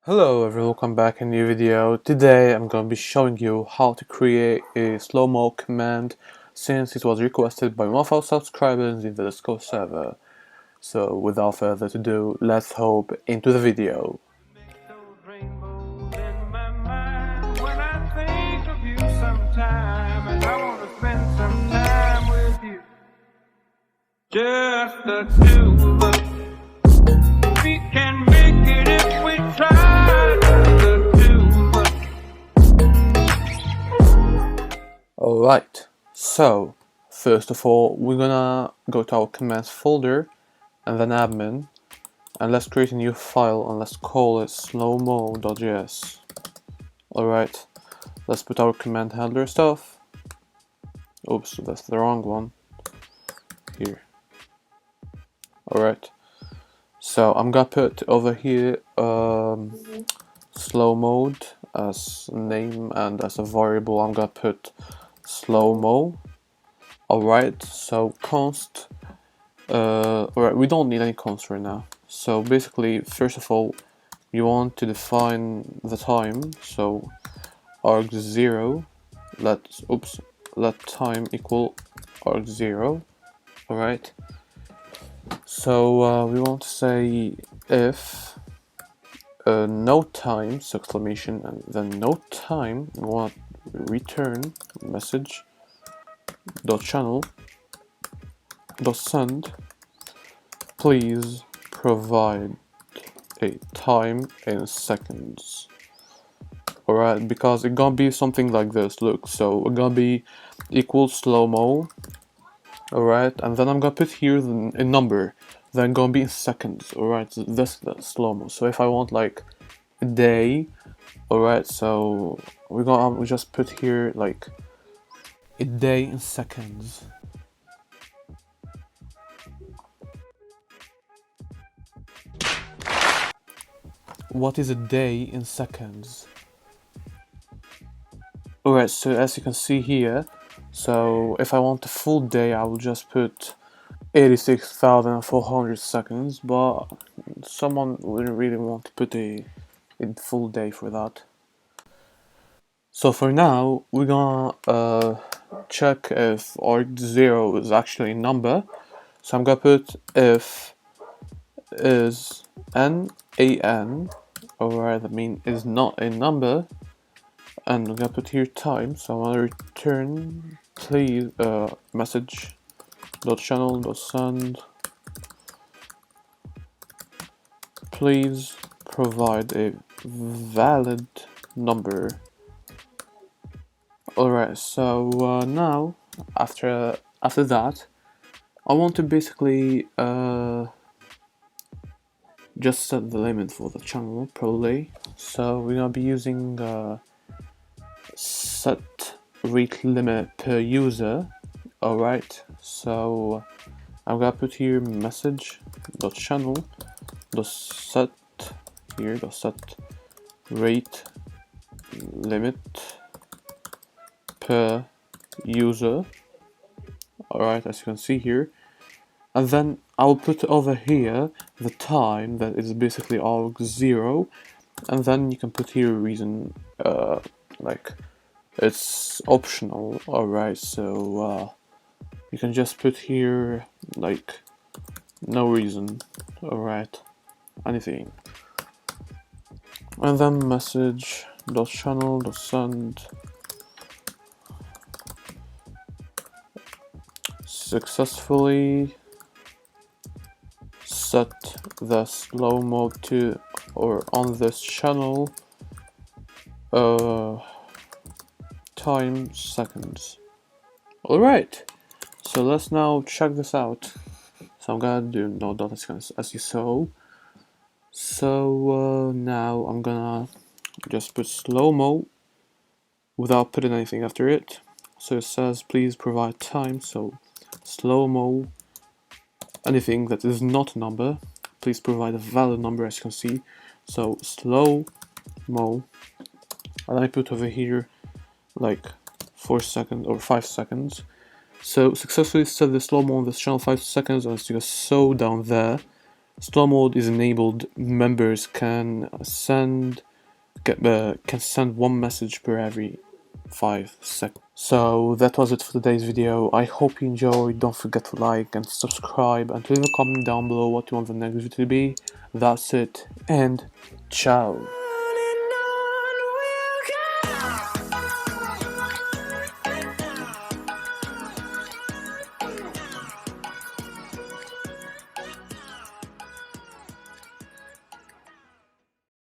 Hello everyone, welcome back in a new video. Today I'm going to be showing you how to create a slow-mo command since it was requested by one of our subscribers in the Discord server. So without further ado, let's hop into the video. Just the two of us. We can make it if we try. Just the two of us. Alright, so first of all we're gonna go to our commands folder and then admin, and let's create a new file and let's call it slowmo.js. Alright, let's put our command handler stuff. Oops, that's the wrong one. Here. Alright, so I'm gonna put over here slow mode as name, and as a variable I'm gonna put slowmo. Alright, so const, alright, we don't need any const right now. So basically, first of all, you want to define the time, so arg0, let time equal arg0. Alright, so we want to say if node time, so exclamation, and then node time, we want return message dot channel dot send, please provide a time in seconds. Alright, because it's gonna be something like this. Look, so it's gonna be equal slowmo. Alright, and then I'm gonna put here a number, then gonna be in seconds. Alright, so that's slow-mo. So if I want like a day, alright, so we just put here like a day in seconds. What is a day in seconds? Alright, so as you can see here, so if I want a full day, I will just put 86,400 seconds, but someone wouldn't really want to put a full day for that. So for now, we're gonna check if arg0 is actually a number. So I'm gonna put if is nan, alright, that means is not a number, and I'm gonna put here time. So I'm gonna return please message dot channel dot send, please provide a valid number. Alright, so now after that I want to basically just set the limit for the channel probably. So we're gonna be using set rate limit per user. Alright, so I'm gonna put here message dot channel dot set here dot set rate limit per user. Alright, as you can see here, and then I'll put over here the time that is basically arg0, and then you can put here a reason, like it's optional. Alright, so you can just put here like no reason, alright, anything, and then message dot channel dot send successfully set the slow mode to or on this channel time seconds. Alright, so let's now check this out. So I'm gonna do node.js as you saw. So now I'm gonna just put slowmo without putting anything after it. So it says please provide time, so slowmo, anything that is not a number, please provide a valid number, as you can see. So slowmo, and I put over here like 4 seconds or 5 seconds. So successfully set the slow-mo on this channel 5 seconds, as you saw down there. slow mode is enabled, members can send one message per every 5 seconds. So that was it for today's video. I hope you enjoyed. Don't forget to like and subscribe and to leave a comment down below what you want the next video to be. That's it, and ciao.